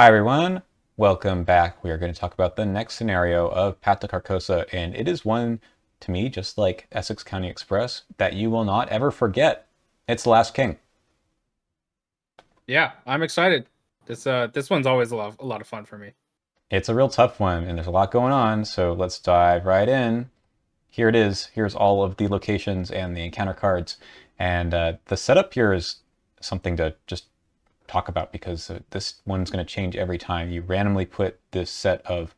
Hi everyone, welcome back. We are going to talk about the next scenario of Path to Carcosa, and it is one, to me, just like Essex County Express, that you will not ever forget. It's The Last King. Yeah, I'm excited. This one's always a lot of fun for me. It's a real tough one, and there's a lot going on, so let's dive right in. Here it is. Here's all of the locations and the encounter cards, and the setup here is something to just talk about because this one's going to change every time. You randomly put this set of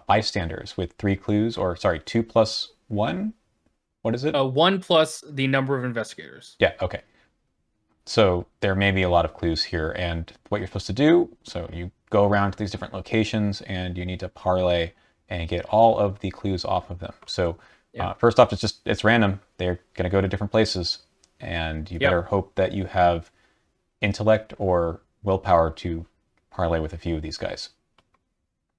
bystanders with 3 clues, or sorry, 2 plus 1. What is it? One plus the number of investigators. Yeah, okay. So there may be a lot of clues here, and what you're supposed to do, so you go around to these different locations and you need to parlay and get all of the clues off of them. So Yeah. first off, it's random. They're going to go to different places, and you better hope that you have intellect or willpower to parlay with a few of these guys.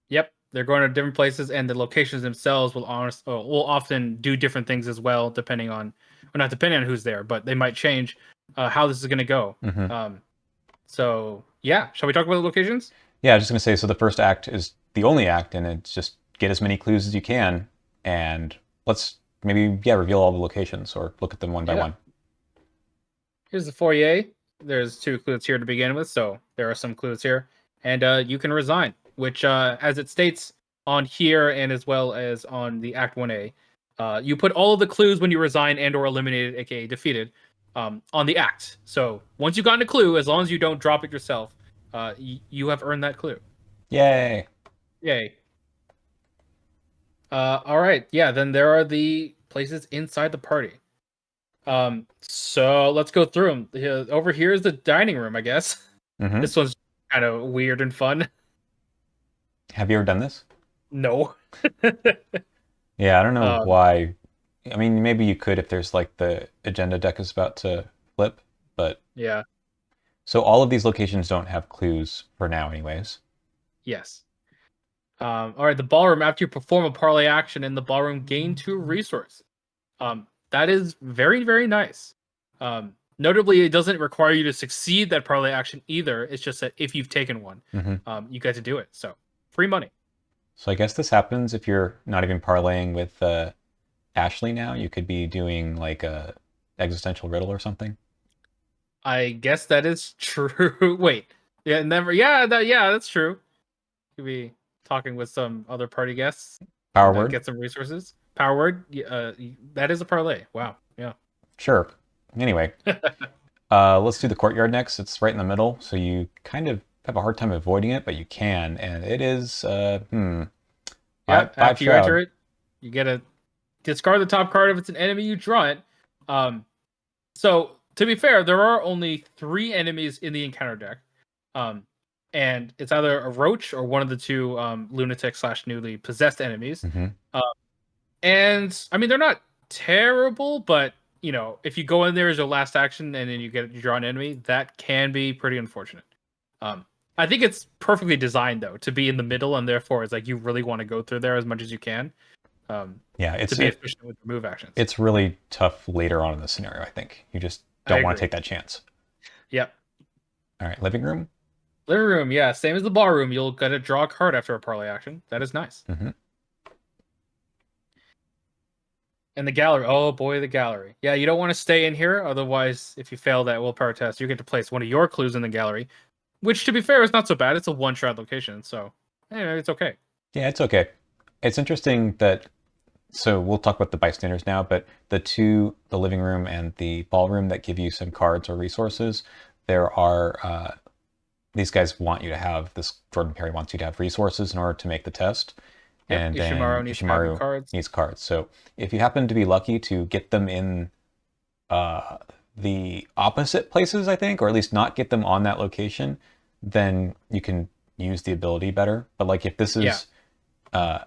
Yep. They're going to different places, and the locations themselves will often do different things as well, depending on, or not depending on who's there, but they might change how this is going to go. Mm-hmm. So yeah, shall we talk about the locations? Yeah, I was just going to say, so the first act is the only act, and it's just get as many clues as you can, and let's maybe, yeah, reveal all the locations or look at them one by one. Here's the foyer. There's 2 clues here to begin with, so there are some clues here, and you can resign, which, as it states on here and as well as on the Act 1A, you put all of the clues when you resign and/or eliminated, aka defeated, on the act. So once you've gotten a clue, as long as you don't drop it yourself, you have earned that clue. Yay! Yay! All right, yeah. Then there are the places inside the party. So let's go through them. Over here is the dining room, I guess. Mm-hmm. This one's kind of weird and fun. Have you ever done this? No. Yeah, I don't know um, why. I mean, maybe you could if there's like the agenda deck is about to flip, but yeah. so all of these locations don't have clues for now, anyways. Yes. All right. The ballroom. After you perform a parlay action in the ballroom, gain 2 resources. That is very, very nice. Notably, it doesn't require you to succeed that parlay action either. It's just that if you've taken one, Mm-hmm. you get to do it. So free money. So I guess this happens if you're not even parlaying with Ashley now. You could be doing like a existential riddle or something. I guess that is true. Wait. Yeah, never. Yeah, that's true. Could be talking with some other party guests Power and word? get some resources. Power word. That is a parlay. Wow. Yeah. Sure. Anyway, let's do the courtyard next. It's right in the middle, so you kind of have a hard time avoiding it, but you can, and it is Yeah. five After you enter shroud. it, you get a discard the top card if it's an enemy. You draw it. So to be fair, there are only 3 enemies in the encounter deck. Um, and it's either a roach or one of the 2 lunatic / newly possessed enemies. Mm-hmm. And I mean, they're not terrible, but if you go in there as your last action and then you draw an enemy, that can be pretty unfortunate. Um, I think it's perfectly designed though to be in the middle, and therefore it's like you really want to go through there as much as you can, Yeah, to be efficient with your move actions. it's really tough later on in the scenario, I think. You just I don't want to agree. take that chance. Yep. All right, living room. Living room, yeah, same as the ballroom. You'll get to draw a card after a parlay action. That is nice. Mm-hmm. And the gallery. Oh boy, the gallery. Yeah, you don't want to stay in here. Otherwise, if you fail that willpower test, you get to place one of your clues in the gallery. Which, to be fair, is not so bad. It's a 1-shot location, so it's okay. Yeah, it's okay. It's interesting that, so we'll talk about the bystanders now, but the living room and the ballroom that give you some cards or resources, there are, these guys want you to have, this Jordan Perry wants you to have resources in order to make the test. Yep, And then Ishimaru needs to have your Ishimaru cards. needs cards. So if you happen to be lucky to get them in uh, the opposite places, I think, or at least not get them on that location, then you can use the ability better. But like if this Yeah, is, uh,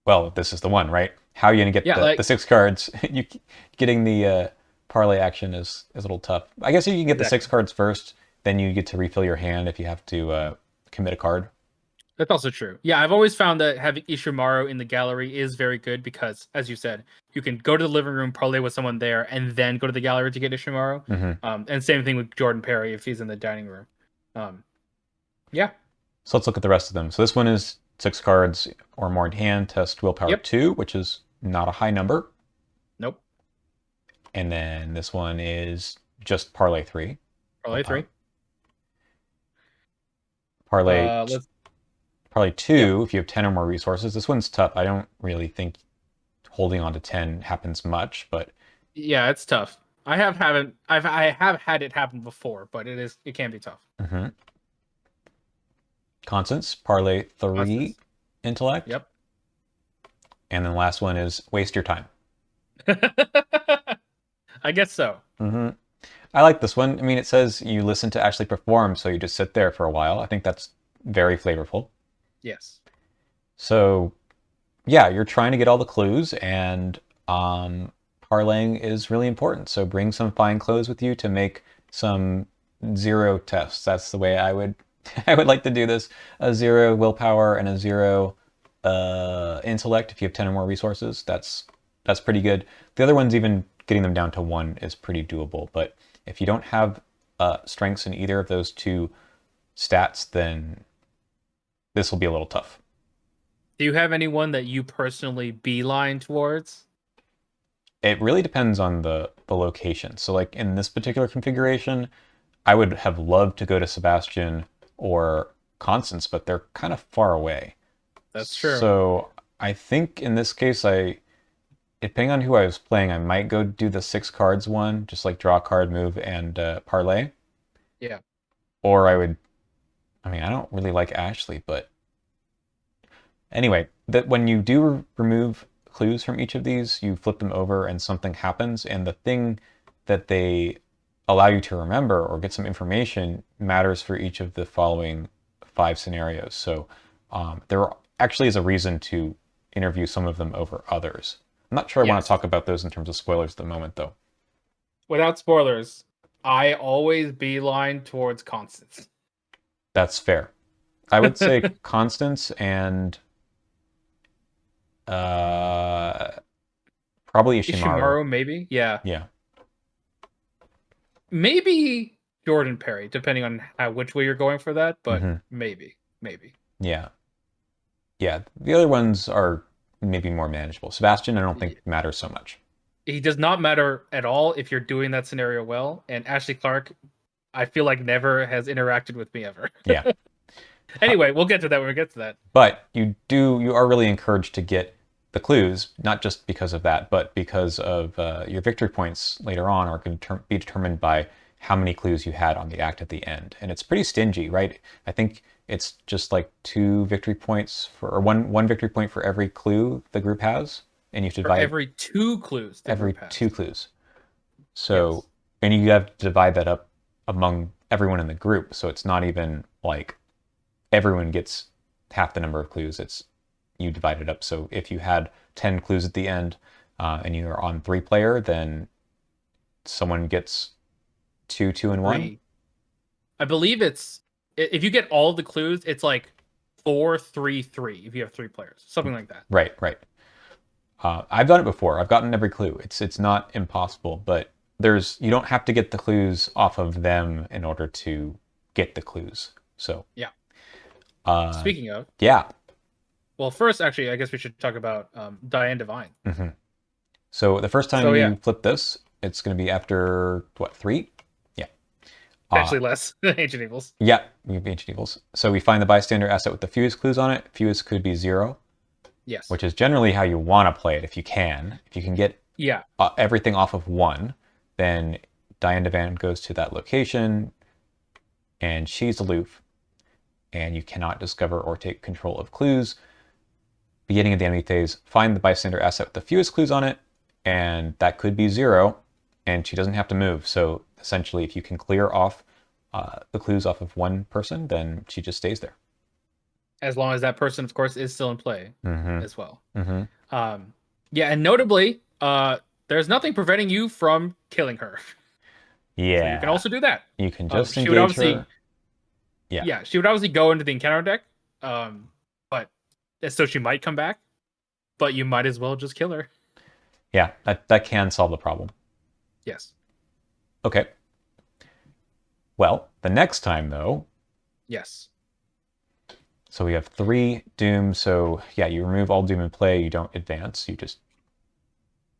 well, this is the one, right? How are you gonna get yeah, the like 6 cards? You getting the parlay action is a little tough. I guess you can get the six exactly. cards first, then you get to refill your hand if you have to commit a card. That's also true. Yeah, I've always found that having Ishimaru in the gallery is very good because, as you said, you can go to the living room, parlay with someone there, and then go to the gallery to get Ishimaru. Mm-hmm. And same thing with Jordan Perry if he's in the dining room. Um, yeah, So let's look at the rest of them. So this one is 6 cards or more in hand, test willpower Yep. 2, which is not a high number. Nope. And then this one is just parlay 3. Parlay 3. Parlay Let's. Parlay Yep. 2, if you have 10 or more resources. This one's tough. I don't really think holding on to 10 happens much, but Yeah, it's tough. I have had it happen before, but it can be tough. Constants, parlay 3 Constance. intellect. Yep. And then the last one is waste your time. I guess so. I like this one. I mean, it says you listen to actually perform, so you just sit there for a while. I think that's very flavorful. Yes. So, yeah, you're trying to get all the clues, and parlaying is really important. So bring some fine clothes with you to make some 0 tests. That's the way I would I would like to do this. A 0 willpower and a 0 intellect if you have 10 or more resources. That's pretty good. The other ones, even getting them down to 1 is pretty doable. But if you don't have strengths in either of those 2 stats, then this will be a little tough. Do you have anyone that you personally beeline towards? It really depends on the location. So like in this particular configuration, I would have loved to go to Sebastian or Constance, but they're kind of far away. That's true. So I think in this case, depending on who I was playing, I might go do the 6 cards one, just like draw a card, move, and parlay. Yeah. Or I mean, I don't really like Ashley, but anyway, that when you do remove clues from each of these, you flip them over and something happens, and the thing that they allow you to remember or get some information matters for each of the following 5 scenarios. So there actually is a reason to interview some of them over others. I'm not sure I want to talk about those in terms of spoilers at the moment, though. Without spoilers, I always beeline towards Constance. That's fair. I would say Constance and probably Ishimaru. Maybe. Yeah. Yeah. Maybe Jordan Perry, depending on which way you're going for that, but maybe. Yeah. Yeah. The other ones are maybe more manageable. Sebastian, I don't think matters so much. He does not matter at all if you're doing that scenario well. And Ashley Clark, I feel like never has interacted with me ever. Yeah. Anyway, we'll get to that when we get to that. But you are really encouraged to get the clues, not just because of that, but because of your victory points later on are going to be determined by how many clues you had on the act at the end. And it's pretty stingy, right? I think it's just like 2 victory points or one victory point for every clue the group has. And you have to divide every 2 clues. Every 2 clues. So, yes. And you have to divide that up among everyone in the group. So it's not even like everyone gets half the number of clues. It's you divide it up. So if you had 10 clues at the end and you are on 3-player, then someone gets 2, 2, and 1. I believe it's if you get all the clues, it's like 4, 3, 3. If you have 3 players, something like that. Right. I've done it before. I've gotten every clue. It's not impossible, but you don't have to get the clues off of them in order to get the clues. So yeah. Speaking of, yeah. Well, first, actually, I guess we should talk about Diane Divine. So the first time you flip this, it's going to be after what 3? Yeah. Actually, less Ancient Evils. Yeah, we have Ancient Evils. So we find the bystander asset with the fewest clues on it. Fewest could be 0. Yes. Which is generally how you want to play it if you can. If you can get everything off of 1, then Diane Divine goes to that location, and she's aloof, and you cannot discover or take control of clues. Beginning of the enemy phase, find the bystander asset with the fewest clues on it, and that could be 0, and she doesn't have to move. So essentially, if you can clear off the clues off of 1 person, then she just stays there. As long as that person, of course, is still in play as well. Yeah, and notably, there's nothing preventing you from killing her. Yeah. So you can also do that. You can just engage her. Yeah, she would obviously go into the encounter deck, but so she might come back, but you might as well just kill her. Yeah, that can solve the problem. Yes. Okay. Well, the next time, though... Yes. So we have 3 Doom. So yeah, you remove all Doom in play. You don't advance. You just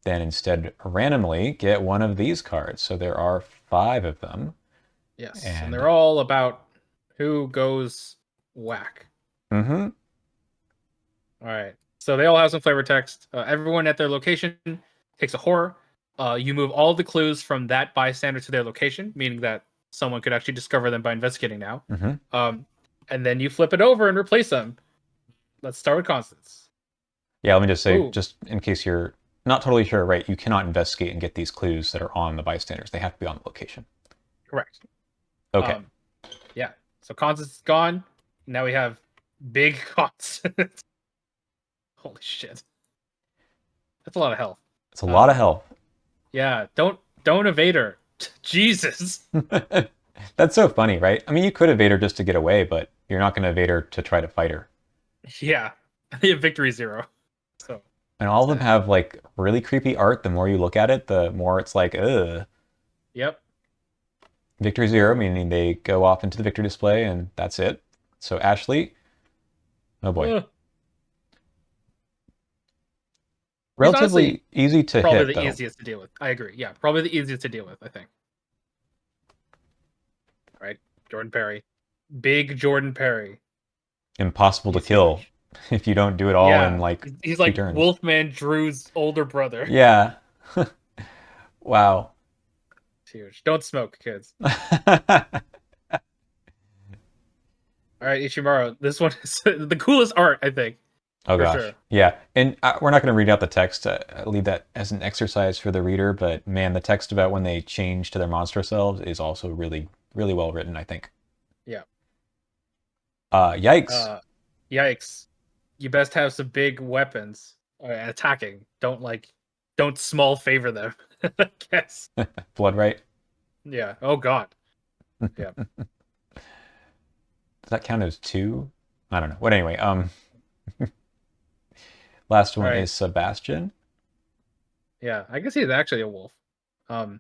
then instead randomly get one of these cards. So there are 5 of them. Yes, and And they're all about who goes whack. mm-hmm. All right. So they all have some flavor text. Everyone at their location takes a horror. You move all the clues from that bystander to their location, meaning that someone could actually discover them by investigating now. Mm-hmm. And then you flip it over and replace them. Let's start with Constance. Yeah, let me just say, Ooh, just in case you're not totally sure, right? You cannot investigate and get these clues that are on the bystanders. They have to be on the location. correct. Okay. Um, yeah. So Constance is gone. Now we have big Constance. Holy shit. That's a lot of health. It's a lot of health. Yeah, don't evade her. Jesus. That's so funny, right? I mean, you could evade her just to get away, but you're not going to evade her to try to fight her. Yeah. The victory 0. So And all of them sad. have like really creepy art. The more you look at it, the more it's like, ugh. Yep. Victory 0, meaning they go off into the victory display and that's it. So Ashley, oh boy. Ugh. He's honestly Relatively easy to probably hit, the though. easiest to deal with. I agree. Yeah, probably the easiest to deal with, I think. Right? Jordan Perry. Big Jordan Perry. Impossible to He's kill huge. if you don't do it all in Yeah. like He's 2 like turns. Wolfman Drew's older brother. Yeah. Wow. It's huge. Don't smoke, kids. Oh All right, Ichimaru. This one is the coolest art, I think, for gosh. sure. Yeah. And we're not going to read out the text. I'll leave that as an exercise for the reader. But man, the text about when they change to their monster selves is also really, really well written, I think. Yeah. Yikes. Yikes. You best have some big weapons attacking. Don't small favor them. I guess. Blood right. Yeah. Oh God. Yeah. Does that count as 2? I don't know. But anyway, last All one right. is Sebastian. Yeah. I guess he's actually a wolf. Um,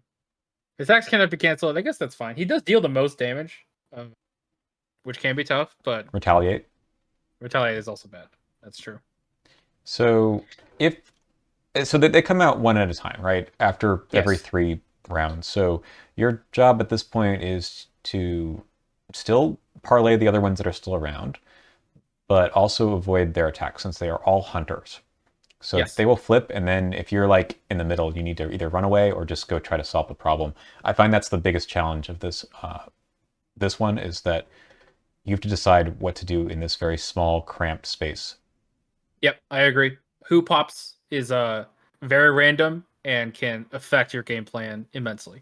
his axe cannot be canceled. I guess that's fine. He does deal the most damage, which can be tough, but Retaliate. retaliate is also bad. That's true. So if so they come out one at a time, right? After every Yes. 3 rounds. So your job at this point is to still parlay the other ones that are still around, but also avoid their attacks since they are all hunters. So Yes. they will flip, and then if you're like in the middle, you need to either run away or just go try to solve the problem. I find that's the biggest challenge of this one is that you have to decide what to do in this very small, cramped space. Yep. I agree. Who pops is very random and can affect your game plan immensely.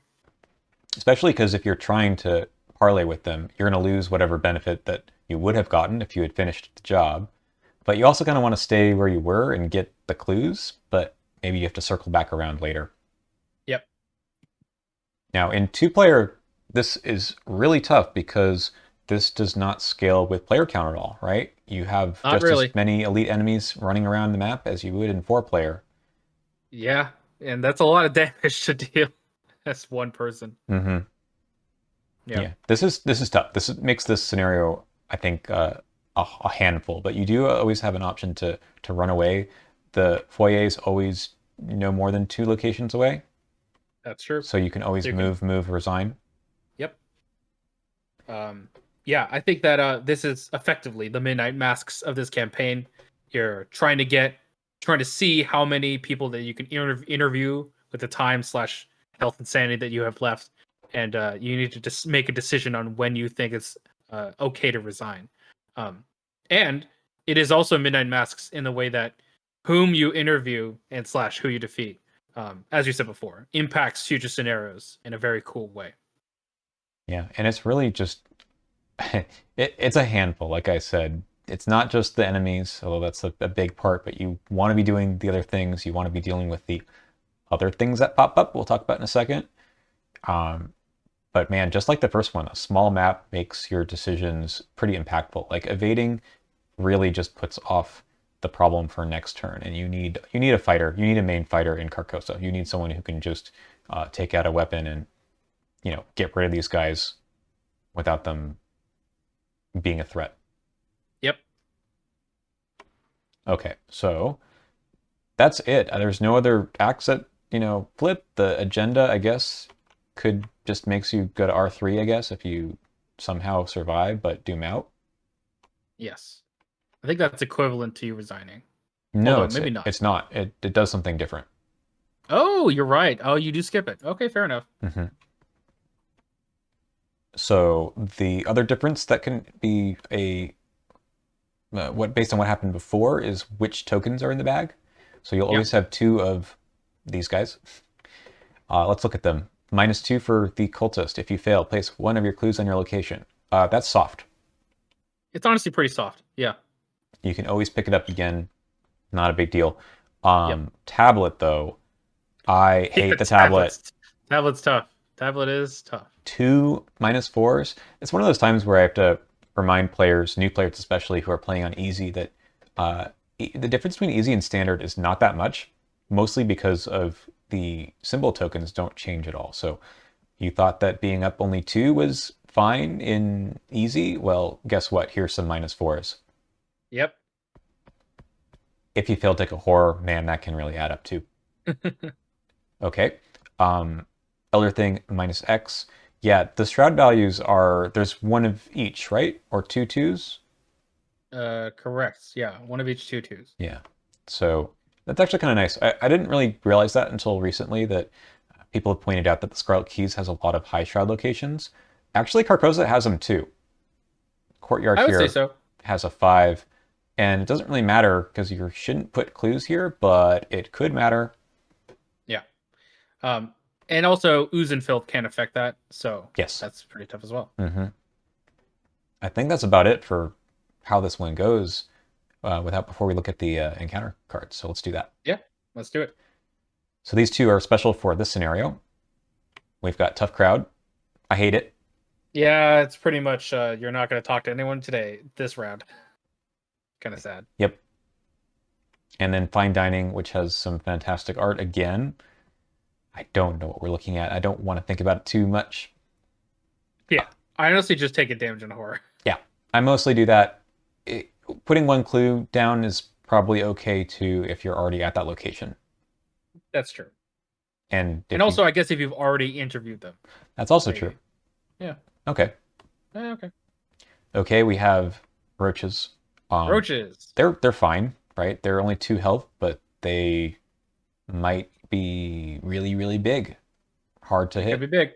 Especially because if you're trying to parlay with them, you're going to lose whatever benefit that you would have gotten if you had finished the job. But you also kind of want to stay where you were and get the clues, but maybe you have to circle back around later. Yep. Now, in 2-player, this is really tough because this does not scale with player count at all, right? You have Not just as really. many elite enemies running around the map as you would in 4-player. Yeah, and that's a lot of damage to deal as one person. Mm-hmm. Yeah. Yeah, this is tough. Makes this scenario, I think, a handful. But you do always have an option to run away. The foyer is always no more than 2 locations away, That's true. so you can always So you can, move, resign. yep. Yeah, I think that this is effectively the midnight masks of this campaign. You're trying to see how many people that you can interview with the time slash health and sanity that you have left, and you need to just make a decision on when you think it's okay to resign. Um, and it is also midnight masks in the way that whom you interview and slash who you defeat, as you said before, impacts future scenarios in a very cool way. Yeah, and it's really just it's a handful. Like I said, it's not just the enemies, although that's a big part. But you want to be doing the other things. You want to be dealing with the other things that pop up. We'll talk about in a second. Um, But man, just like the first one, a small map makes your decisions pretty impactful. Like evading really just puts off the problem for next turn, and you need a fighter. You need a main fighter in Carcosa. You need someone who can just take out a weapon and get rid of these guys without them being a threat. Yep. Okay, so that's it. There's no other acts that, flip. The agenda, I guess, could just makes you go to R3, I guess, if you somehow survive, but doom out. Yes. I think that's equivalent to you resigning. No, Although it's maybe not. it's not. It does something different. Oh, you're right. Oh, you do skip it. Okay, fair enough. hmm So the other difference that can be what based on what happened before is which tokens are in the bag. So you'll Yeah. always have two of these guys. Let's look at them. -2 for the cultist. If you fail, place one of your clues on your location. That's soft. It's honestly pretty soft. Yeah. You can always pick it up again. Not a big deal. Yep. Tablet though, I Yeah, hate the tablet. tablet's tough. Tablet is tough. Two -4s. It's one of those times where I have to remind players, new players especially, who are playing on easy, that the difference between easy and standard is not that much, mostly because of the symbol tokens don't change at all. So you thought that being up only 2 was fine in easy? Well, guess what? Here's some -4s. Yep. If you fail to take a horror, man, that can really add up too. Okay. Um, Other thing, -X. Yeah, the shroud values are, there's one of each, right? Or two twos? Correct. Yeah, one of each two twos. Yeah. So that's actually kind of nice. I didn't really realize that until recently that people have pointed out that the Scarlet Keys has a lot of high shroud locations. Actually, Carcosa has them too. Courtyard I would say here so. has a 5, and it doesn't really matter because you shouldn't put clues here, but it could matter. Yeah. And also ooze and filth can't affect that, so Yes. that's pretty tough as well. hmm I think that's about it for how this one goes. Before we look at the encounter cards, so let's do that. Yeah, let's do it. So these two are special for this scenario. We've got Tough Crowd. I hate it. Yeah, it's pretty much you're not going to talk to anyone today this round. Kind of sad. Yep. And then Fine Dining, which has some fantastic art again. I don't know what we're looking at. I don't want to think about it too much. Yeah, I honestly just take a damage and horror. Yeah, I mostly do that. Putting one clue down is probably okay too if you're already at that location. That's true. And Also, I guess if you've already interviewed them. That's also Maybe. true. Yeah. Okay. Okay. Okay, we have roaches. Roaches. They're fine, right? They're only 2 health, but they might be really, really big. Hard to hit. Could be big.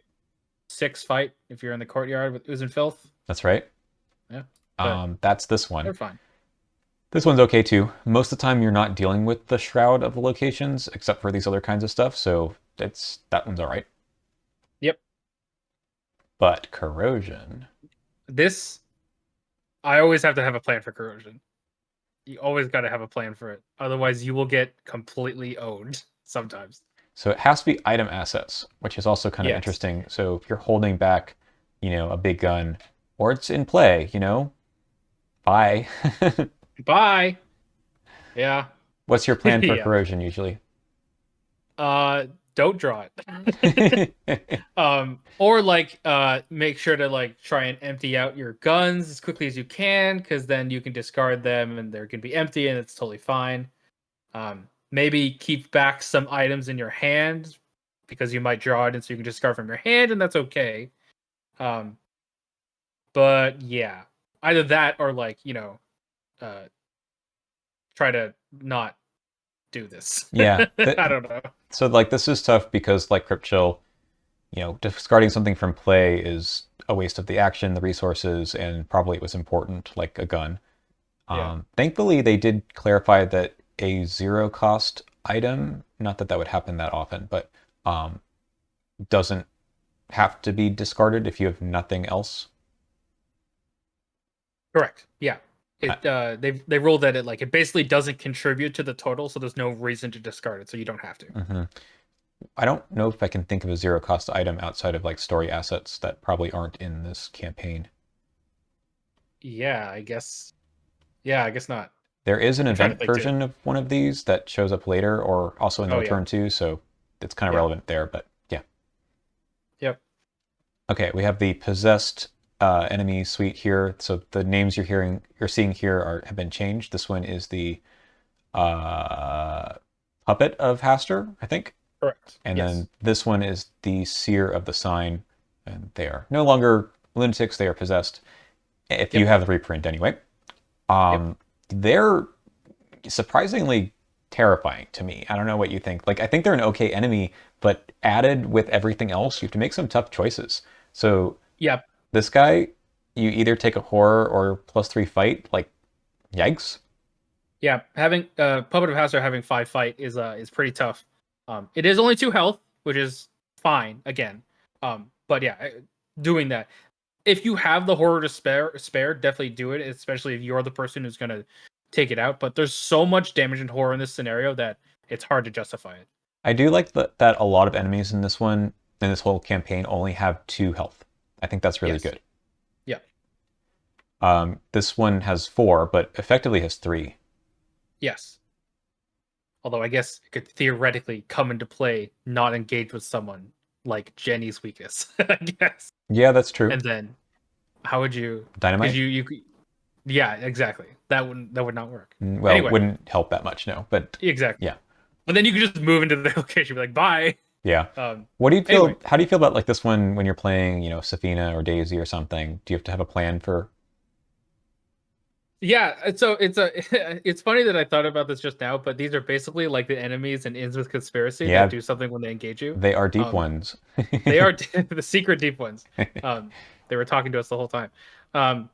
6 fight if you're in the courtyard with ooze and filth. That's right. Yeah. That's this one. They're fine. This one's okay too. Most of the time you're not dealing with the shroud of the locations, except for these other kinds of stuff, so that one's all right. Yep. But corrosion. This, I always have to have a plan for corrosion. You always got to have a plan for it. Otherwise, you will get completely owned sometimes. So it has to be item assets, which is also kind of Yes. interesting. So if you're holding back, a big gun, or it's in play, bye. Bye. Yeah. What's your plan for Yeah. corrosion usually? Don't draw it. Or make sure to try and empty out your guns as quickly as you can, because then you can discard them and they're gonna be empty and it's totally fine. Maybe keep back some items in your hand because you might draw it and so you can discard from your hand and that's okay. But yeah, either that or try to not do this. Yeah. I don't know. So this is tough because like Crypt Chill, discarding something from play is a waste of the action, the resources, and probably it was important, like a gun. Yeah. Thankfully, they did clarify that a 0 cost item, not that that would happen that often, but doesn't have to be discarded if you have nothing else. Correct. Yeah. They ruled that it basically doesn't contribute to the total, so there's no reason to discard it, so you don't have to. Mm-hmm. I don't know if I can think of a 0 cost item outside of story assets that probably aren't in this campaign. Yeah, I guess. Yeah, I guess not. There is an event think version of one of these that shows up later, or also in the return too, so it's kind of relevant there. But yeah. Yep. Okay, we have the possessed enemy suite here. So the names you're seeing here have been changed. This one is the uh, puppet of Haster, I think. Correct. And Yes. then this one is the seer of the sign. And they are no longer lunatics, they are possessed. If you Yep. have the reprint anyway. Yep. They're surprisingly terrifying to me. I don't know what you think. Like, I think they're an okay enemy, but added with everything else, you have to make some tough choices. So Yep. this guy, you either take a horror or +3 fight. Like, yikes. Yeah. Having Puppet of Haster having 5 fight is pretty tough. It is only 2 health, which is fine again. But yeah, doing that. If you have the horror to spare, definitely do it, especially if you're the person who's gonna take it out. But there's so much damage and horror in this scenario that it's hard to justify it. I do like that a lot of enemies in this one, in this whole campaign, only have 2 health. I think that's really Yes. good. Yeah. This one has 4, but effectively has 3. Yes. Although I guess it could theoretically come into play not engaged with someone like Jenny's weakness, I guess. Yeah, that's true. And then how would you? Because Dynamite? yeah, exactly. That would not work. Well, Anyway, wouldn't help that much, no. But exactly. yeah, But then you could just move into the location, be like, bye. yeah. Um. What do you Anyway, feel? How do you feel about like this one when you're playing, Safina or Daisy or something? Do you have to have a plan for? yeah. So it's funny that I thought about this just now, but these are basically like the enemies in Innsmouth Conspiracy that Yeah, do something when they engage you. they are deep Um, ones. they are the secret deep ones. They were talking to us the whole time. Um,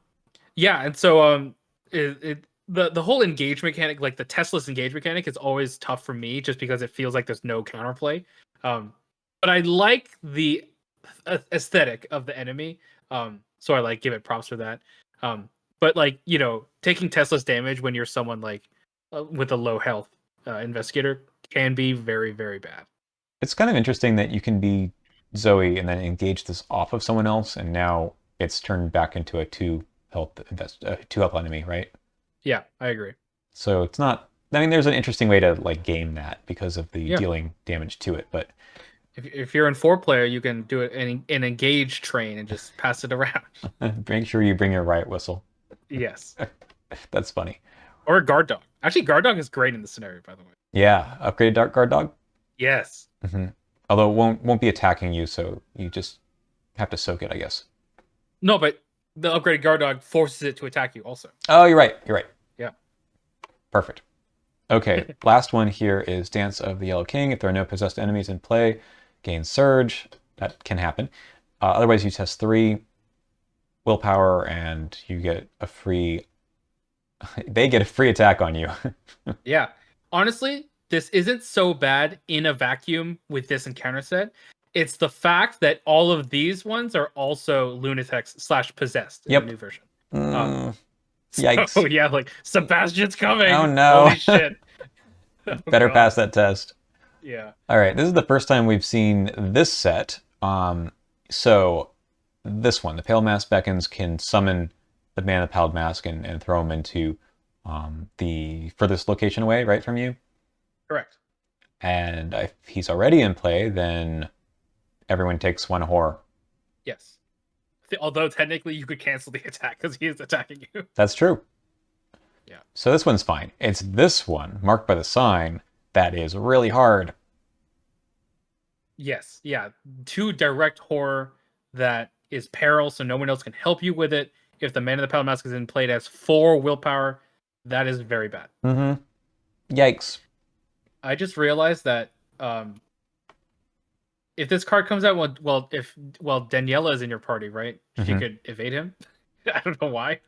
yeah, and so the whole engage mechanic, like the Tesla's engage mechanic, is always tough for me just because it feels like there's no counterplay. But I like the aesthetic of the enemy. So I like give it props for that. But like taking Tesla's damage when you're someone like with a low health investigator can be very very bad. It's kind of interesting that you can be Zoe and then engage this off of someone else, and now it's turned back into a 2 health enemy, right? Yeah, I agree. So it's not. I mean, there's an interesting way to like game that because of the Yeah. dealing damage to it, but If you're in 4 player, you can do it in engage train and just pass it around. make sure you bring your riot whistle. Yes. That's funny. Or a guard dog. Actually, guard dog is great in this scenario, by the way. Yeah, upgraded Dark Guard Dog. Yes. Although it won't be attacking you, so you just have to soak it, I guess. No, but the upgraded guard dog forces it to attack you also. Oh, you're right. You're right. Yeah. Perfect. Okay, last one here is Dance of the Yellow King. If there are no possessed enemies in play, gain Surge. That can happen. Otherwise, you test 3 willpower, and you get a free. They get a free attack on you. Yeah. Honestly, this isn't so bad in a vacuum with this encounter set. It's the fact that all of these ones are also lunatics / possessed in Yep. the new version. Yikes. So yeah, like Sebastian's coming. Oh no. Holy shit. Oh, Better God. pass that test. Yeah. All right, this is the first time we've seen this set. So this one, the Pale Mask Beckons, can summon the man of the Pale Mask and throw him into the furthest location away, right from you. Correct. And if he's already in play, then everyone takes 1 horror. Yes. Although technically you could cancel the attack because he is attacking you. That's true. Yeah. So this one's fine. It's this one, marked by the sign, that is really hard. Yes. Yeah. 2 direct horror that is peril, so no one else can help you with it. If the Man of the Pale Mask is in play, it has 4 willpower. That is very bad. Yikes. I just realized that if this card comes out, if Daniela is in your party, right? She could evade him. I don't know why.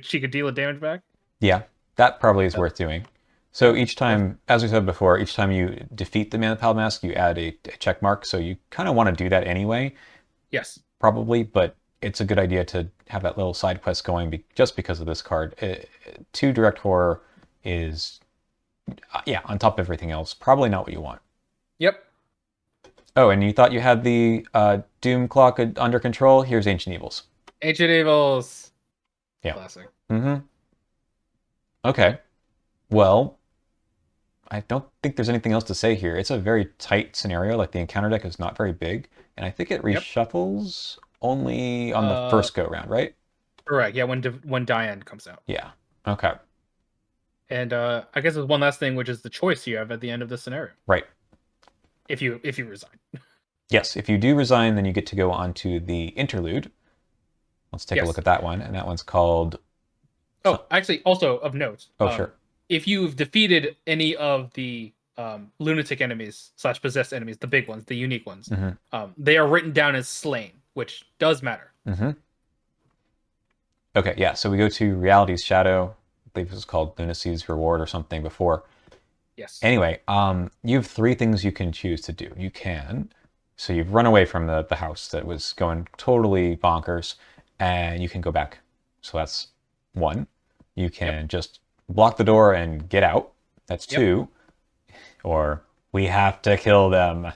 She could deal a damage back. Yeah, that probably is worth doing. So each time, as we said before, each time you defeat the Man of the Pale Mask, you add a check mark. So you kind of want to do that anyway. Yes. Probably, but it's a good idea to have that little side quest going just because of this card. 2 direct horror is, yeah, on top of everything else, probably not what you want. Yep. Oh, and you thought you had the Doom Clock under control? Here's Ancient Evils. Ancient Evils. Yeah. Classic. Okay. Well, I don't think there's anything else to say here. It's a very tight scenario. Like the encounter deck is not very big, and I think it reshuffles only on the first go round, right? Correct. Yeah, when Diane comes out. Yeah. Okay. And I guess there's one last thing, which is the choice you have at the end of the scenario. Right. If you resign. Yes, if you do resign, then you get to go on to the interlude. Let's take a look Yes. at that one, and that one's called... Oh, actually, also of note, Oh, sure. if you've defeated any of the lunatic enemies / possessed enemies, the big ones, the unique ones, they are written down as slain, which does matter. Okay, yeah, so we go to Reality's Shadow. I believe this is called Lunacy's Reward or something before. Yes. Anyway, you have 3 things you can choose to do. You can... So you've run away from the house that was going totally bonkers, and you can go back. So that's 1. You can just block the door and get out. That's 2. Or we have to kill them.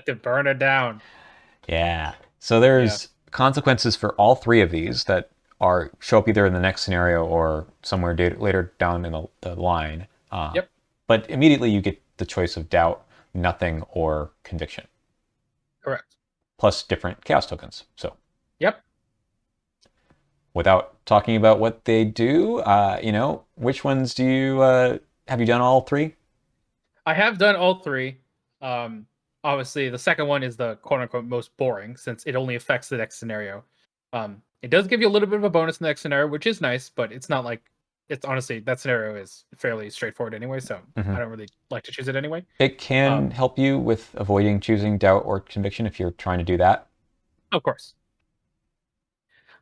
To burn it down. Yeah. So there's consequences for all 3 of these that show up either in the next scenario or somewhere later down in the line. But immediately you get the choice of doubt, nothing, or conviction. Correct. Plus different chaos tokens. So. Yep. Without talking about what they do, which ones do you have you done all 3? I have done all 3. Obviously, the second one is the quote unquote most boring since it only affects the next scenario. It does give you a little bit of a bonus in the next scenario, which is nice, but it's not like it's honestly that scenario is fairly straightforward anyway, so I don't really like to choose it anyway. It can help you with avoiding choosing doubt or conviction if you're trying to do that. Of course.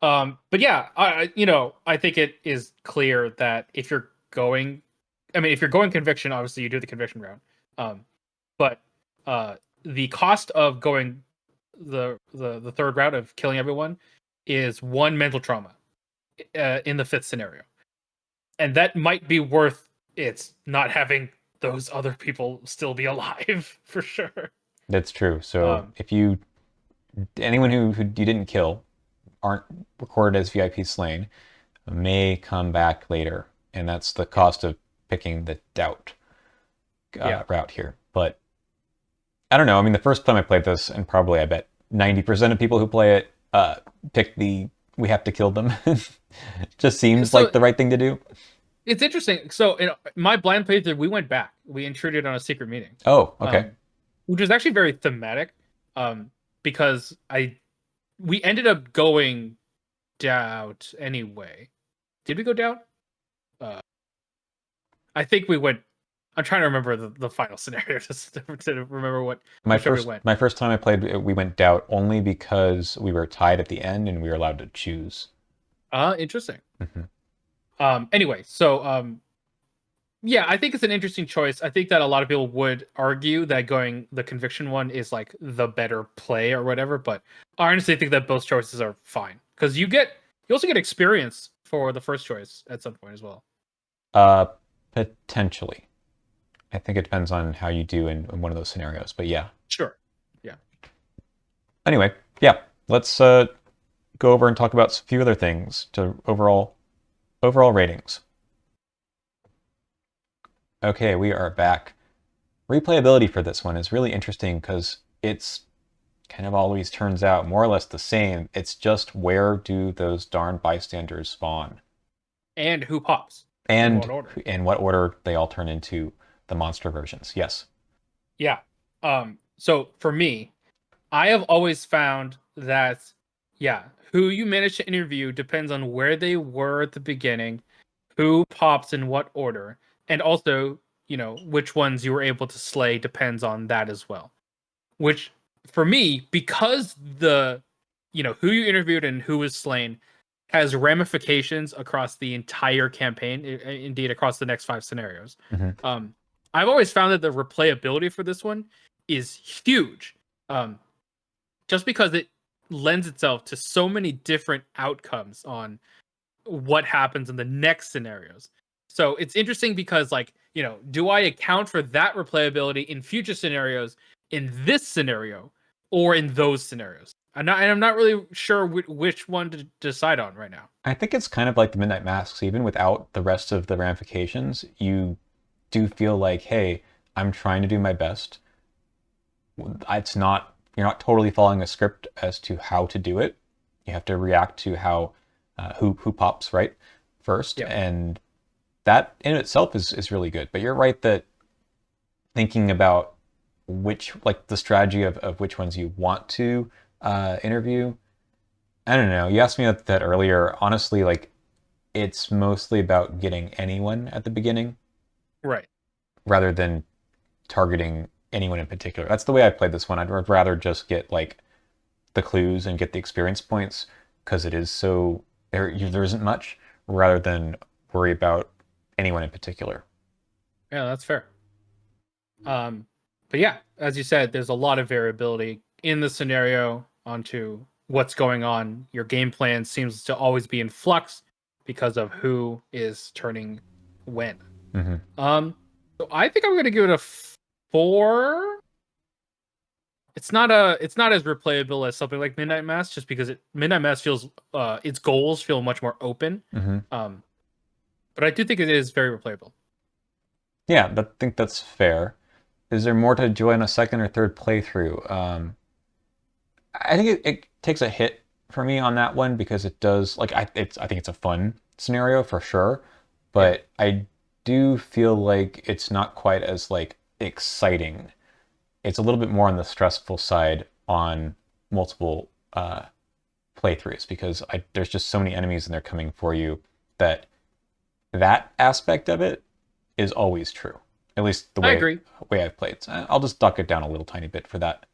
But yeah, I think it is clear that if you're going conviction, obviously you do the conviction route. But the cost of going the third route of killing everyone is 1 mental trauma in the 5th scenario. And that might be worth it not having those other people still be alive for sure. That's true. So if anyone who you didn't kill aren't recorded as VIP slain may come back later, and that's the cost of picking the doubt route here. But I don't know. I mean, the first time I played this, and probably I bet 90% of people who play it pick the we have to kill them. Just seems like the right thing to do. It's interesting. So in my blind playthrough, we went back. We intruded on a secret meeting. Oh, okay. Which was actually very thematic, because we ended up going doubt anyway. Did we go doubt? I think we went. I'm trying to remember the final scenario to remember what. My first time I played, we went doubt only because we were tied at the end and we were allowed to choose. Interesting. Anyway, so yeah, I think it's an interesting choice. I think that a lot of people would argue that going the conviction one is like the better play or whatever, but I honestly think that both choices are fine because you also get experience for the first choice at some point as well. Potentially. I think it depends on how you do in one of those scenarios, but yeah. Sure. Yeah. Anyway, yeah, let's go over and talk about a few other things to overall ratings. Okay, we are back. Replayability for this one is really interesting because it's kind of always turns out more or less the same. It's just where do those darn bystanders spawn? And who pops? And in what order they all turn into the monster versions. Yes. Yeah. So for me, I have always found that, who you manage to interview depends on where they were at the beginning, who pops in what order, and also, which ones you were able to slay depends on that as well. Which, for me, because who you interviewed and who was slain has ramifications across the entire campaign, indeed across the next 5 scenarios. I've always found that the replayability for this one is huge. Just because it lends itself to so many different outcomes on what happens in the next scenarios. So it's interesting because, do I account for that replayability in future scenarios in this scenario or in those scenarios? I'm not really sure which one to decide on right now. I think it's kind of like the Midnight Masks. Even without the rest of the ramifications, you do feel like, hey, I'm trying to do my best. You're not totally following a script as to how to do it. You have to react to how who pops right first, and that in itself is really good. But you're right that thinking about which, like the strategy of which ones you want to interview. I don't know. You asked me that earlier. Honestly, like it's mostly about getting anyone at the beginning Right. rather than targeting anyone in particular. That's the way I played this one. I'd rather just get like the clues and get the experience points because it is so there isn't much rather than worry about anyone in particular. Yeah, that's fair. Um, but yeah, as you said, there's a lot of variability in the scenario onto what's going on. Your game plan seems to always be in flux because of who is turning when. Mm-hmm. So I think I'm gonna give it a 4. It's not as replayable as something like Midnight Mass, just because Midnight Mass feels its goals feel much more open. Mm-hmm. But I do think it is very replayable. Yeah, I think that's fair. Is there more to enjoy in a second or third playthrough? I think it takes a hit for me on that one because it does like I think it's a fun scenario for sure, Yeah, but I do feel like it's not quite as like exciting. It's a little bit more on the stressful side on multiple playthroughs because there's just so many enemies and they're coming for you that that aspect of it is always true. At least the I way agree. I've played. So I'll just duck it down a little tiny bit for that.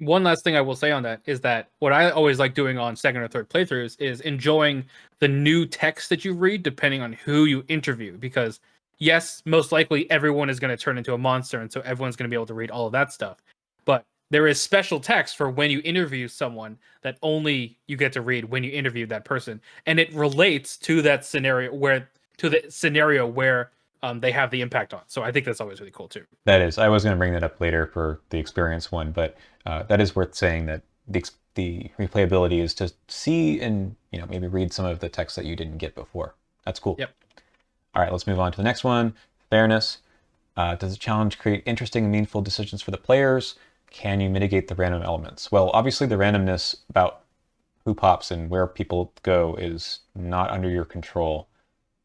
One last thing I will say on that is that what I always like doing on second or third playthroughs is enjoying the new text that you read depending on who you interview. Because yes, most likely everyone is going to turn into a monster, and so everyone's going to be able to read all of that stuff. But there is special text for when you interview someone that only you get to read when you interview that person, and it relates to that scenario where they have the impact on. So I think that's always really cool too. That is, I was going to bring that up later for the experience one, but that is worth saying that the replayability is to see and maybe read some of the text that you didn't get before. That's cool. Yep. All right, let's move on to the next one. Fairness. Does the challenge create interesting and meaningful decisions for the players? Can you mitigate the random elements? Well, obviously the randomness about who pops and where people go is not under your control.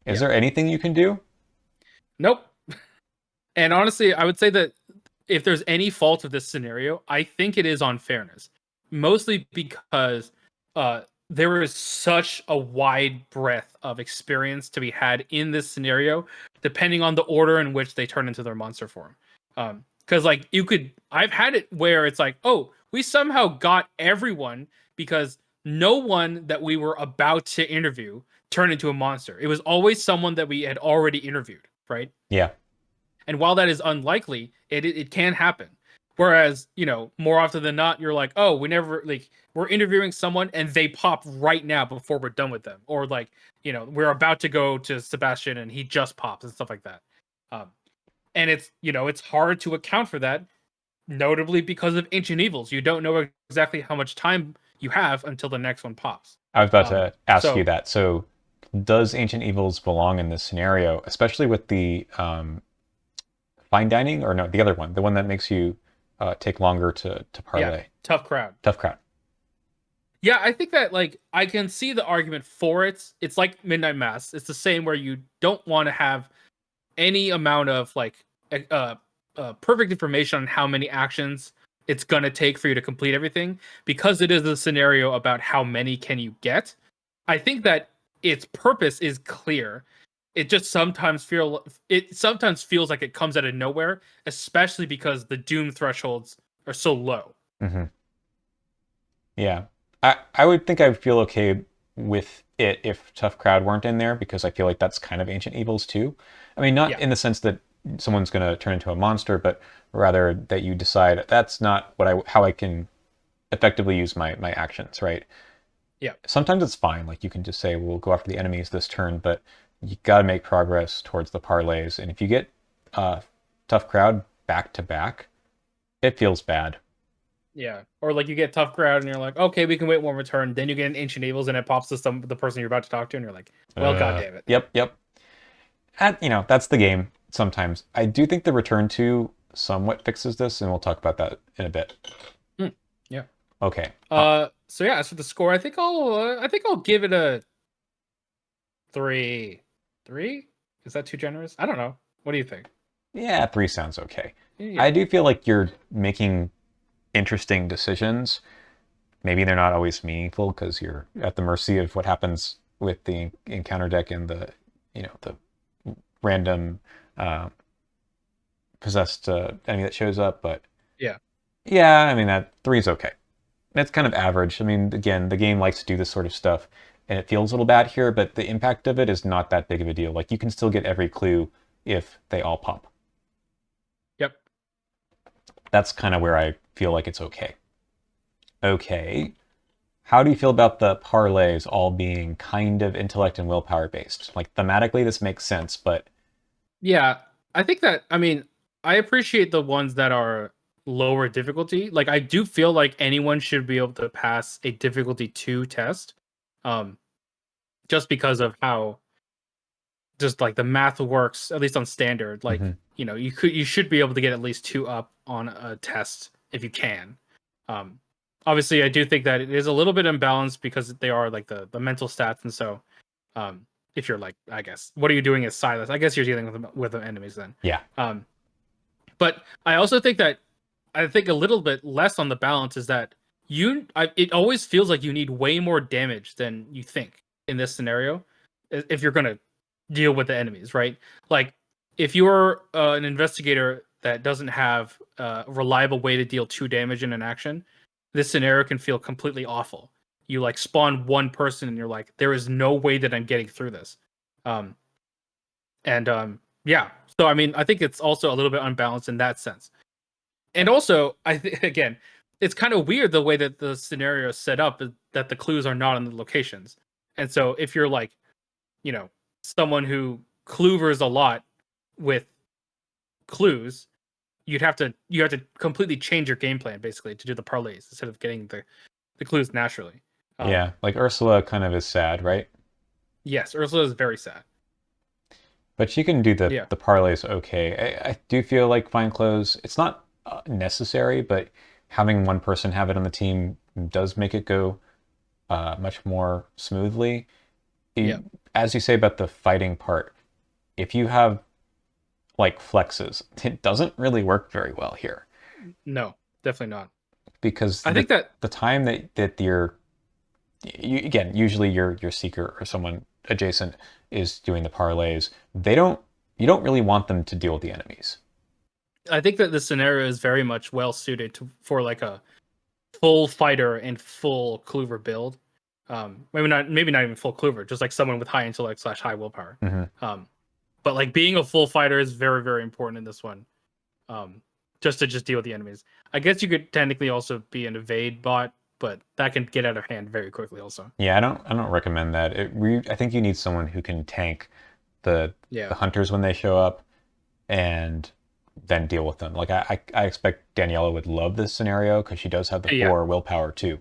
Is Yeah. there anything you can do? Nope. And honestly, I would say that if there's any fault of this scenario, I think it is on fairness. Mostly because there is such a wide breadth of experience to be had in this scenario, depending on the order in which they turn into their monster form. Because like I've had it where it's like, oh, we somehow got everyone because no one that we were about to interview turned into a monster. It was always someone that we had already interviewed, right? Yeah. And while that is unlikely, it can happen. Whereas, more often than not, you're like, oh, we're interviewing someone and they pop right now before we're done with them. Or like, we're about to go to Sebastian and he just pops and stuff like that. And it's hard to account for that, notably because of Ancient Evils. You don't know exactly how much time you have until the next one pops. I was about to ask you So that. So, does Ancient Evils belong in this scenario, especially with the fine dining, or no, the other one, the one that makes you take longer to yeah, parlay? tough crowd. Tough crowd. Yeah, I think that like I can see the argument for it. It's like Midnight Mass. It's the same where you don't want to have any amount of like perfect information on how many actions it's gonna take for you to complete everything because it is a scenario about how many can you get. I think that its purpose is clear. It sometimes feels like it comes out of nowhere, especially because the doom thresholds are so low. Hmm. Yeah, I would think I would feel okay with it if Tough Crowd weren't in there because I feel like that's kind of Ancient Evils too. I mean, not Yeah, in the sense that someone's going to turn into a monster, but rather that you decide that's not how I can effectively use my actions, right? yeah. Sometimes it's fine, like you can just say we'll go after the enemies this turn, but you got to make progress towards the parlays, and if you get Tough Crowd back to back, it feels bad. Yeah, or like you get tough crowd and you're like, okay, we can wait one return. Then you get an ancient evils and it pops to the person you're about to talk to, and you're like, well, god damn it. Yep, yep. That's the game sometimes. I do think the return to somewhat fixes this, and we'll talk about that in a bit. Hmm, yeah. Okay. So yeah, as for the score, I think I'll give it a 3. 3. Is that too generous? I don't know. What do you think? Yeah, 3 sounds okay. I Yeah. do feel like you're making interesting decisions. Maybe they're not always meaningful because you're at the mercy of what happens with the encounter deck and the random uh, possessed enemy that shows up. But Yeah. yeah, I mean that 3's okay. It's kind of average. I mean, again, the game likes to do this sort of stuff, and it feels a little bad here, but the impact of it is not that big of a deal. Like you can still get every clue if they all pop. Yep. That's kind of where I feel like it's okay. Okay. How do you feel about the parlays all being kind of intellect and willpower based? Like thematically, this makes sense, but Yeah. I think that I mean, I appreciate the ones that are lower difficulty. Like I do feel like anyone should be able to pass a difficulty 2 test. Um just because of how just like the math works, at least on standard. Like, mhm. you should be able to get at least 2 up on a test if you can. Um Obviously I do think that it is a little bit imbalanced because they are like the mental stats, and so if you're like, I guess, what are you doing as Silas? I guess you're dealing with the enemies then. Yeah, Um but I also think that I think a little bit less on the balance is that it always feels like you need way more damage than you think in this scenario if you're going to deal with the enemies, right? Like if you're an investigator that doesn't have a reliable way to deal 2 damage in an action, this scenario can feel completely awful. You like spawn one person and you're like, there is no way that I'm getting through this. Um, and yeah, so I mean, I think it's also a little bit unbalanced in that sense. And also, I think again, it's kind of weird the way that the scenario is set up, that the clues are not on the locations. And so if you're like, you know, someone who cloovers a lot with clues, you have to completely change your game plan basically to do the parlays instead of getting the clues naturally. Um, yeah. Like Ursula kind of is sad, right? yes, Ursula is very sad. But she can do the Yeah. the parlays okay. I do feel like fine clothes. It's not necessary, but having one person have it on the team does make it go much more smoothly. Yeah. As you say about the fighting part, if you have like flexes, it doesn't really work very well here No, definitely not. because I the think that the time that again, usually your seeker or someone adjacent is doing the parlays, you don't really want them to deal with the enemies. I think that the scenario is very much well suited for like a full fighter and full clover build. Maybe not even full clover, just like someone with high intellect / high willpower. Hmm. Um, but like being a full fighter is very, very important in this one. Just to deal with the enemies. I guess you could technically also be an evade bot, but that can get out of hand very quickly also. Yeah, I don't recommend that. I think you need someone who can tank the Yeah. hunters when they show up and then deal with them. Like I expect Daniela would love this scenario because she does have the Yeah. 4 willpower too.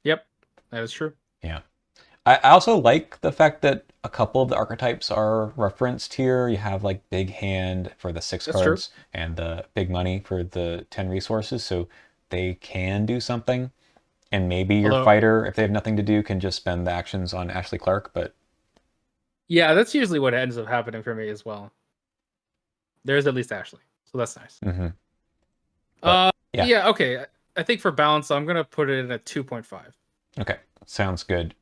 Yep. That is true. Yeah. I also like the fact that a couple of the archetypes are referenced here. You have like Big Hand for the 6 That's true. cards and the Big Money for the 10 resources, so they can do something. And maybe your Although, fighter, if they have nothing to do, can just spend the actions on Ashley Clark. But yeah, that's usually what ends up happening for me as well. There's at least Ashley, so that's nice. mhm. But Uh, yeah, yeah, okay. I think for balance, I'm gonna put it in at 2.5. okay, sounds good.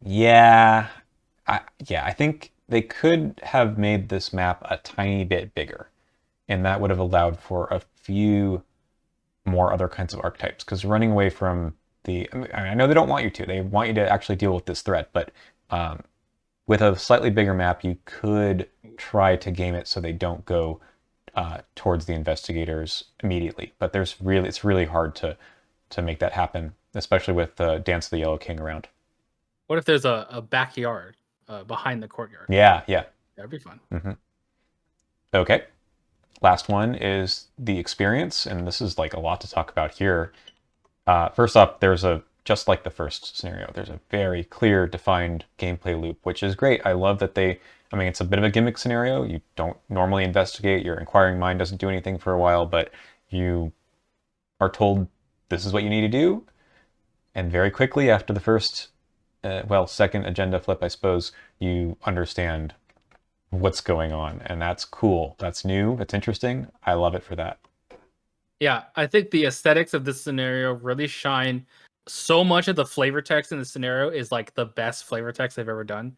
Yeah, I think they could have made this map a tiny bit bigger, and that would have allowed for a few more other kinds of archetypes. Because running away from I know they don't want you to. They want you to actually deal with this threat, but um, with a slightly bigger map, you could try to game it so they don't go towards the investigators immediately. But it's really hard to make that happen, especially with Dance of the Yellow King around. What if there's a backyard behind the courtyard? Yeah, yeah. That'd be fun. Hmm. Okay. Last one is the experience, and this is like a lot to talk about here. First off, just like the first scenario, there's a very clear, defined gameplay loop, which is great. I love that I mean, it's a bit of a gimmick scenario. You don't normally investigate. Your inquiring mind doesn't do anything for a while, but you are told this is what you need to do. And very quickly after the first well, second agenda flip, I suppose, you understand what's going on, and that's cool. That's new. It's interesting. I love it for that. Yeah, I think the aesthetics of this scenario really shine. So much of the flavor text in the scenario is like the best flavor text they've ever done.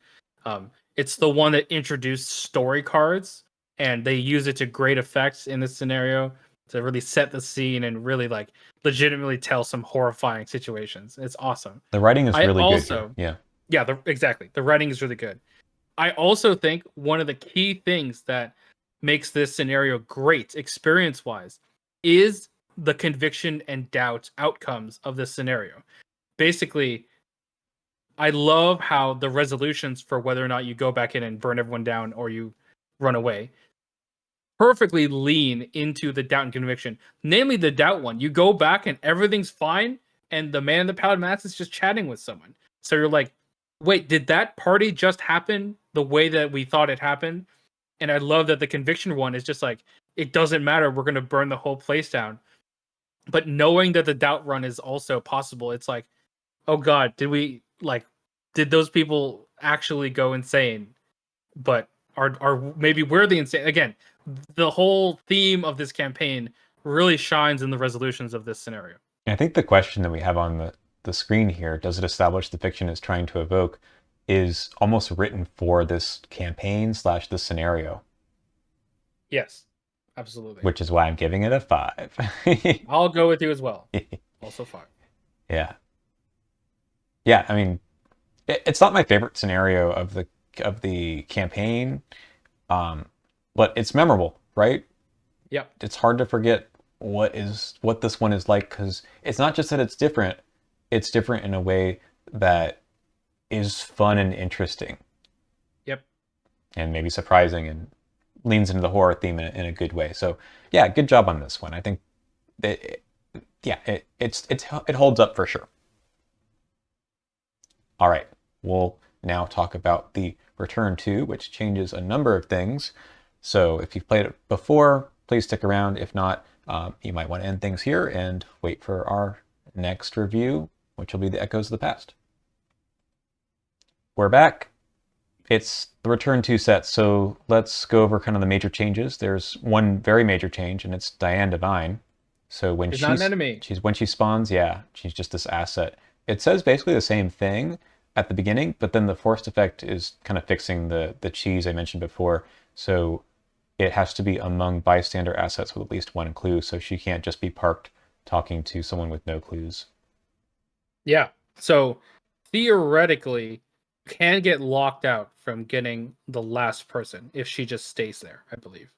It's the one that introduced story cards, and they use it to great effects in this scenario to really set the scene and really like legitimately tell some horrifying situations. It's awesome. The writing is I really good here. also, Yeah. yeah, exactly. The writing is really good. I also think one of the key things that makes this scenario great experience wise is the conviction and doubt outcomes of this scenario. Basically, I love how the resolutions for whether or not you go back in and burn everyone down or you run away perfectly lean into the doubt and conviction. Namely, the doubt one. You go back and everything's fine, and the man in the powdered mask is just chatting with someone. So you're like, wait, did that party just happen the way that we thought it happened? And I love that the conviction one is just like, it doesn't matter. We're going to burn the whole place down. But knowing that the doubt run is also possible, it's like, oh God, did those people actually go insane? But are maybe we're the insane again? The whole theme of this campaign really shines in the resolutions of this scenario. I think the question that we have on the screen here, does it establish the fiction is trying to evoke, is almost written for this campaign / this scenario. Yes, absolutely. Which is why I'm giving it a 5. I'll go with you as well. Also 5. Yeah. Yeah, I mean, it's not my favorite scenario of the campaign, but it's memorable, right? Yep. It's hard to forget what this one is like, because it's not just that it's different in a way that is fun and interesting. Yep. And maybe surprising and leans into the horror theme in a good way. So yeah, good job on this one. I think it holds up for sure. All right, we'll now talk about the Return to, which changes a number of things. So if you've played it before, please stick around. If not, you might want to end things here and wait for our next review, which will be the Echoes of the Past. We're back. It's the Return to set, so let's go over kind of the major changes. There's one very major change, and it's Diane Divine. So when She's not an enemy. when she spawns, yeah, she's just this asset. It says basically the same thing at the beginning, but then the forced effect is kind of fixing the cheese I mentioned before. So it has to be among bystander assets with at least one clue, so she can't just be parked talking to someone with no clues. Yeah. So theoretically, can get locked out from getting the last person if she just stays there, I believe.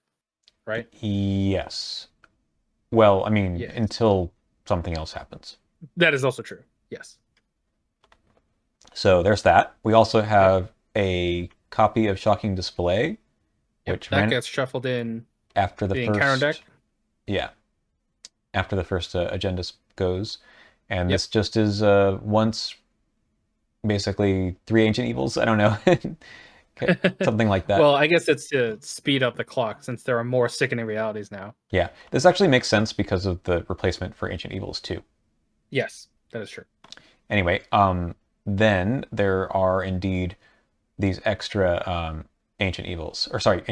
Right? Yes. Well, I mean, Yeah. until something else happens. That is also true. Yes. So there's that. We also have a copy of Shocking Display, which that gets shuffled in after the first encounter deck. Yeah, after the first agenda goes, and this just is once basically 3 ancient evils. I don't know, something like that. Well, I guess it's to speed up the clock since there are more sickening realities now. Yeah, this actually makes sense because of the replacement for ancient evils too. Yes, that is true. Anyway, then there are indeed these extra ancient evils, or sorry,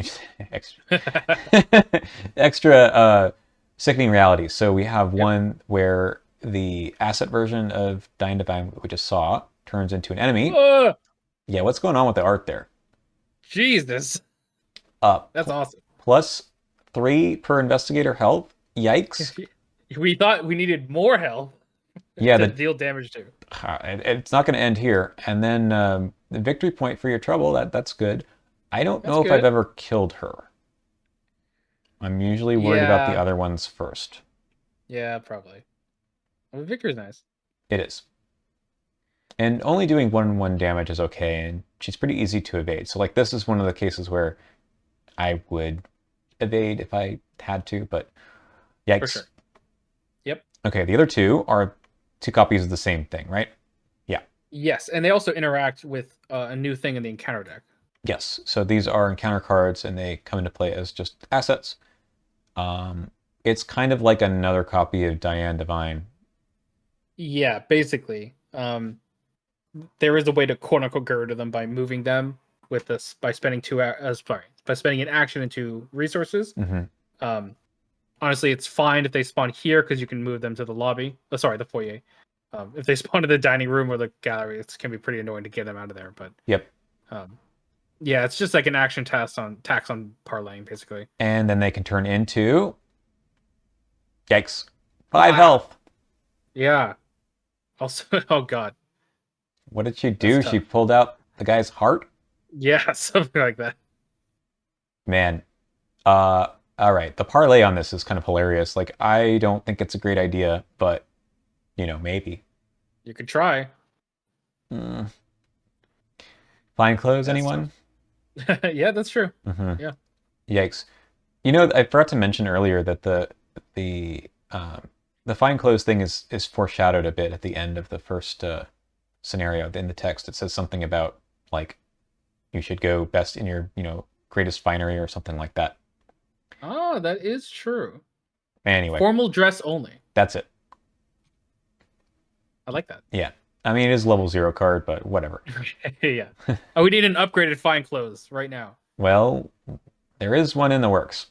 extra sickening realities. So we have one where the asset version of Diane Divine we just saw turns into an enemy. Yeah, what's going on with the art there? Jesus. That's awesome. +3 per investigator health. Yikes. We thought we needed more health to deal damage to. It's not going to end here. And then the victory point for your trouble, that's good. I don't know if I've ever killed her. I'm usually worried about the other ones first. Yeah, probably. Well, victory's nice. It is. And only doing 1/1 damage is okay, and she's pretty easy to evade. So like this is one of the cases where I would evade if I had to, but yikes. For sure. Yep. Okay, the other two are 2 copies of the same thing, right? Yeah. Yes, and they also interact with a new thing in the encounter deck. Yes, so these are encounter cards, and they come into play as just assets. It's kind of like another copy of Diane Divine. Yeah, basically. there is a way to quote unquote get rid of them by moving them with this by spending by spending an action into resources. Mm-hmm. Honestly, it's fine if they spawn here because you can move them to the lobby. The foyer. If they spawn to the dining room or the gallery, it can be pretty annoying to get them out of there. But Yep. yeah, it's just like an action tax on parlaying, basically. And then they can turn into, yikes, 5 Wow. health. Yeah. Also, oh god. What did she do? That's She tough. pulled out the guy's heart? Yeah, something like that. Man. All right. The parlay on this is kind of hilarious. Like, I don't think it's a great idea, but, maybe. You could try. Mm. Fine clothes, That's anyone? tough. Yeah, that's true. Mm-hmm. Yeah. Yikes. I forgot to mention earlier that the fine clothes thing is foreshadowed a bit at the end of the first scenario. In the text, it says something about like you should go best in your greatest finery or something like that. Oh, that is true. Anyway, Formal dress only. that's it. I like that. Yeah, I mean it is level 0 card, but whatever. Yeah. Oh, we need an upgraded fine clothes right now. Well, there is one in the works.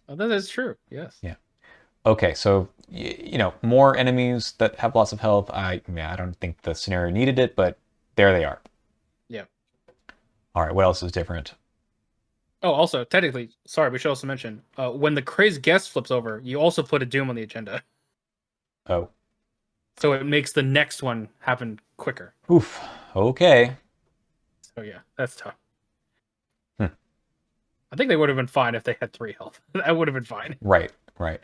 Oh, that is true. Yes. Yeah. Okay, so more enemies that have lots of health. I don't think the scenario needed it, but there they are. Yeah. All right, what else is different? Oh, also, technically, sorry, we should also mention when the crazed guest flips over, you also put a doom on the agenda, Oh, so it makes the next one happen quicker. oof. Okay. So yeah, that's tough. Hmm. I think they would have been fine if they had 3 health. That would have been fine. Right, right.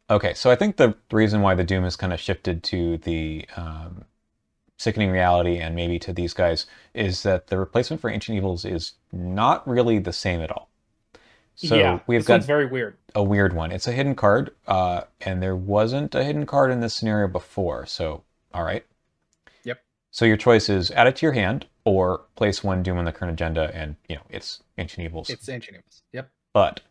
Okay, so I think the reason why the Doom has kind of shifted to the Sickening Reality and maybe to these guys is that the replacement for Ancient Evils is not really the same at all. So Yeah, we've this got one's very weird. a weird one. It's a hidden card, and there wasn't a hidden card in this scenario before. So, all right. Yep. So your choice is add it to your hand or place one Doom on the current agenda, and it's Ancient Evils. It's Ancient Evils. Yep. But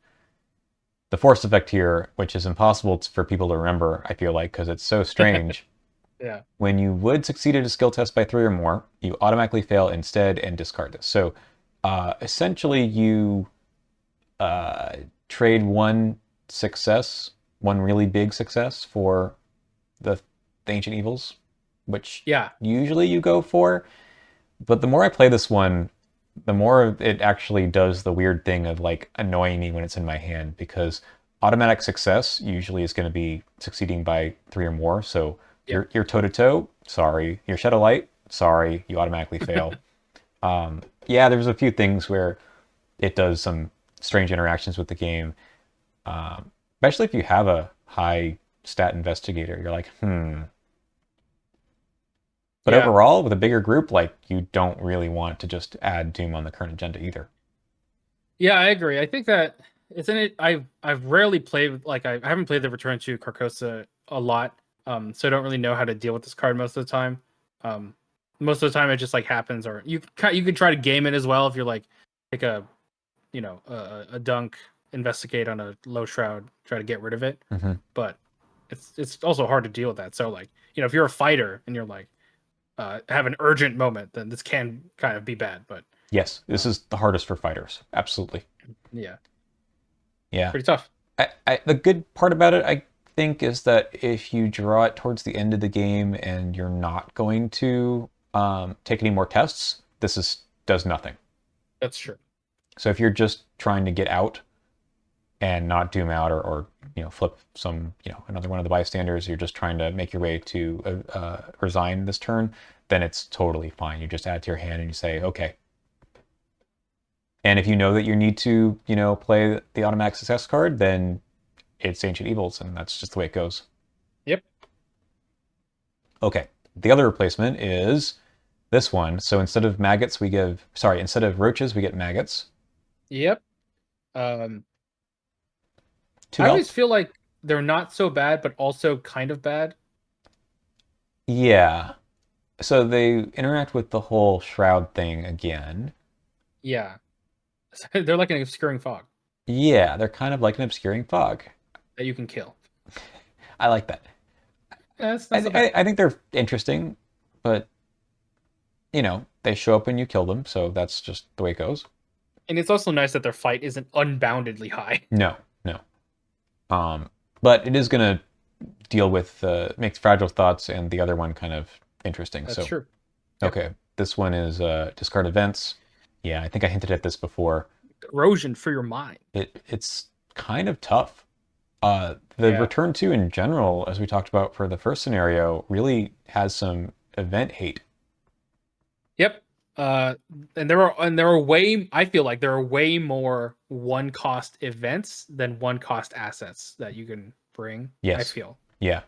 the force effect here, which is impossible for people to remember, I feel like, because it's so strange. Yeah. When you would succeed at a skill test by 3 or more, you automatically fail instead and discard this. So essentially, you trade one success, one really big success for the Ancient Evils, which Yeah. usually you go for. But the more I play this one, the more it actually does the weird thing of like annoying me when it's in my hand, because automatic success usually is going to be succeeding by 3 or more. So Yep. your toe to toe, sorry. Your Shadow Light, sorry, you automatically fail. Yeah, there's a few things where it does some strange interactions with the game, especially if you have a high stat investigator. You're like, But Yeah. overall, with a bigger group, like you don't really want to just add Doom on the current agenda either. Yeah, I agree. I think that it's in it. I've rarely played I haven't played the Return to Carcosa a lot, so I don't really know how to deal with this card most of the time. Most of the time it just like happens, or you could try to game it as well if you're like take a a dunk, investigate on a low shroud, try to get rid of it. Mm-hmm. But it's also hard to deal with that. So like if you're a fighter and you're like have an urgent moment, then this can kind of be bad. But Yes, this is the hardest for fighters. Absolutely. yeah, Yeah. pretty tough. The good part about it, I think, is that if you draw it towards the end of the game and you're not going to take any more tests, does nothing. That's true. So if you're just trying to get out and not doom out or flip some another one of the bystanders, you're just trying to make your way to resign this turn, then it's totally fine. You just add to your hand and you say okay. And if you know that you need to play the automatic success card, then it's Ancient Evils, and that's just the way it goes. Yep. Okay. The other replacement is this one. So instead of instead of roaches, we get maggots. Yep. 2 I always health. feel like they're not so bad, but also kind of bad. Yeah. So they interact with the whole shroud thing again. Yeah. They're like an obscuring fog Yeah, they're kind of like an obscuring fog. that you can kill. I like that. Yeah, that's not so bad. I think they're interesting, but they show up and you kill them, so that's just the way it goes. And it's also nice that their fight isn't unboundedly high. No, no. But it is going to deal with makes Fragile Thoughts and the other one kind of interesting. That's So, true. Yep. okay, this one is discard events. Yeah, I think I hinted at this before. Erosion for your mind. It's kind of tough. The return to in general, as we talked about for the first scenario, really has some event hate. Yep. And there are way I feel like there are way more one cost events than one cost assets that you can bring. Yes. I feel. Yeah.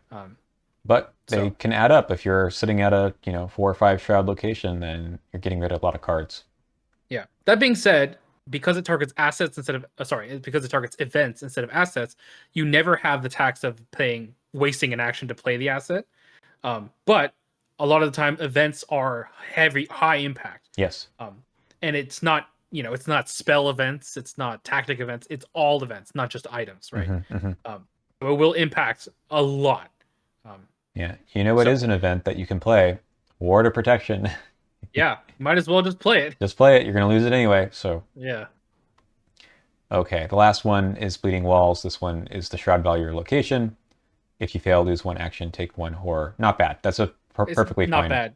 But they can add up. If you're sitting at a 4 or 5 shroud location, then you're getting rid of a lot of cards. Yeah. That being said, because it targets assets instead of because it targets events instead of assets, you never have the tax of wasting an action to play the asset. But a lot of the time, events are high impact. Yes. And it's not it's not spell events, it's not tactic events, it's all events, not just items, right? It will impact a lot. Yeah, what is an event that you can play? Ward of Protection. Yeah, might as well just play it. Just play it. You're going to lose it anyway, so. Yeah. Okay, the last one is Bleeding Walls. This one is the Shroud Value location. If you fail, lose 1 action, take 1 horror. Not bad. That's a perfectly fine. Not bad.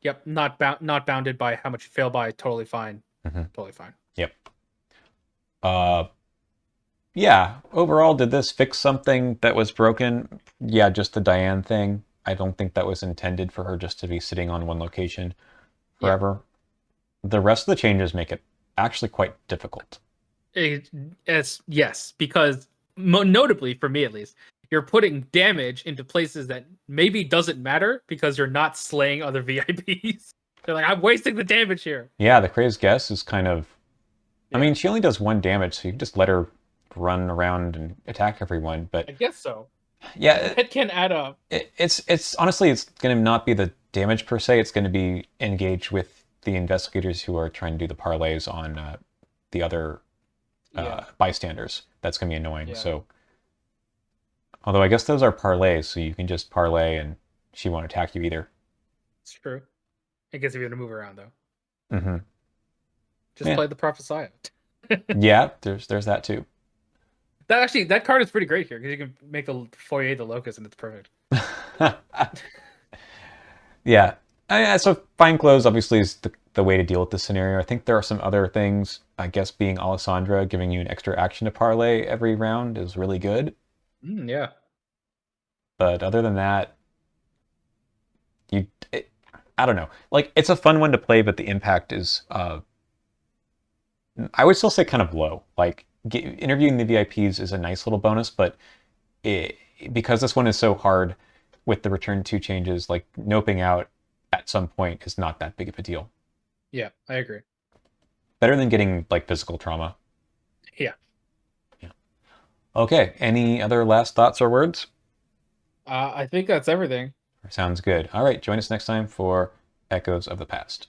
Yep, not bounded by how much you fail by. Totally fine. Totally fine. Yep. Yeah, overall, did this fix something that was broken? Yeah, just the Diane thing. I don't think that was intended for her just to be sitting on one location forever. Yeah. The rest of the changes make it actually quite difficult. Yes, because notably, for me at least, you're putting damage into places that maybe doesn't matter because you're not slaying other VIPs. They're like, I'm wasting the damage here. Yeah, the Crazed Guess is kind of... Yeah. I mean, she only does 1 damage, so you can just let her run around and attack everyone, but... I guess so. Yeah. It can add up. It's honestly, it's going to not be the damage per se, it's going to be engaged with the investigators who are trying to do the parlays on the other bystanders. That's going to be annoying, so... Although I guess those are parlays, so you can just parlay and she won't attack you either. It's true. I guess if you're going to move around, though. Mm-hmm. Just play the Prophesiah. Yeah, there's that too. That card is pretty great here because you can make the Foyer the Locust and it's perfect. Yeah. So Fine Clothes obviously is the way to deal with this scenario. I think there are some other things. I guess being Alessandra, giving you an extra action to parlay every round is really good. Yeah. But other than that, I don't know. Like, it's a fun one to play, but the impact is, I would still say kind of low. Like, interviewing the VIPs is a nice little bonus, but because this one is so hard with the return 2 changes, like, noping out at some point is not that big of a deal. Yeah, I agree. Better than getting, like, physical trauma. Yeah. Okay, any other last thoughts or words? I think that's everything. Sounds good. All right, join us next time for Echoes of the Past.